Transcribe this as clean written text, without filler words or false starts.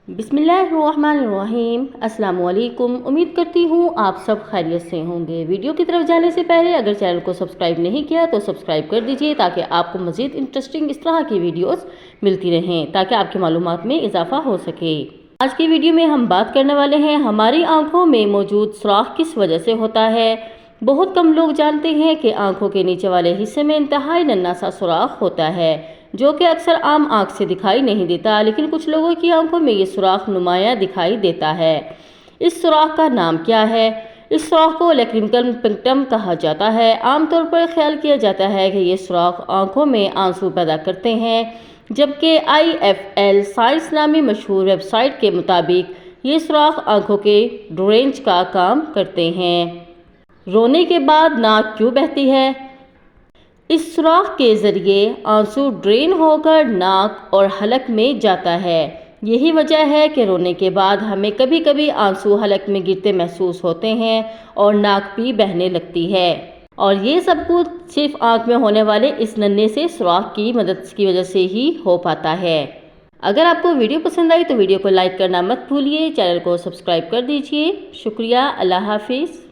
बिस्मिल्लाहिर्रहमानिर्रहीम। अस्सलाम वालेकुम। उम्मीद करती हूँ आप सब खैरियत से होंगे। वीडियो की तरफ जाने से पहले अगर चैनल को सब्सक्राइब नहीं किया तो सब्सक्राइब कर दीजिए ताकि आपको मज़ीद इंटरेस्टिंग इस तरह की वीडियोस मिलती रहें, ताकि आपकी मालूमात में इजाफा हो सके। आज की वीडियो में हम बात करने वाले हैं हमारी आँखों में मौजूद सुराख किस वजह से होता है। बहुत कम लोग जानते हैं कि आँखों के नीचे वाले हिस्से में इंतहाई नन्हा सा सुराख होता है, जो कि अक्सर आम आँख से दिखाई नहीं देता, लेकिन कुछ लोगों की आंखों में ये सुराख नुमायाँ दिखाई देता है। इस सुराख का नाम क्या है? इस सुराख को लैक्रिमल पिंक्टम कहा जाता है। आमतौर पर ख्याल किया जाता है कि ये सुराख आंखों में आंसू पैदा करते हैं, जबकि IFL साइंस नामी मशहूर वेबसाइट के मुताबिक ये सुराख आंखों के ड्रेनेज का काम करते हैं। रोने के बाद नाक क्यों बहती है? इस सुराख के ज़रिए आंसू ड्रेन होकर नाक और हलक में जाता है। यही वजह है कि रोने के बाद हमें कभी कभी आंसू हलक में गिरते महसूस होते हैं और नाक भी बहने लगती है। और ये सब कुछ सिर्फ आँख में होने वाले इस नन्हे से सुराख की मदद की वजह से ही हो पाता है। अगर आपको वीडियो पसंद आई तो वीडियो को लाइक करना मत भूलिए, चैनल को सब्सक्राइब कर दीजिए। शुक्रिया। अल्लाह हाफिज़।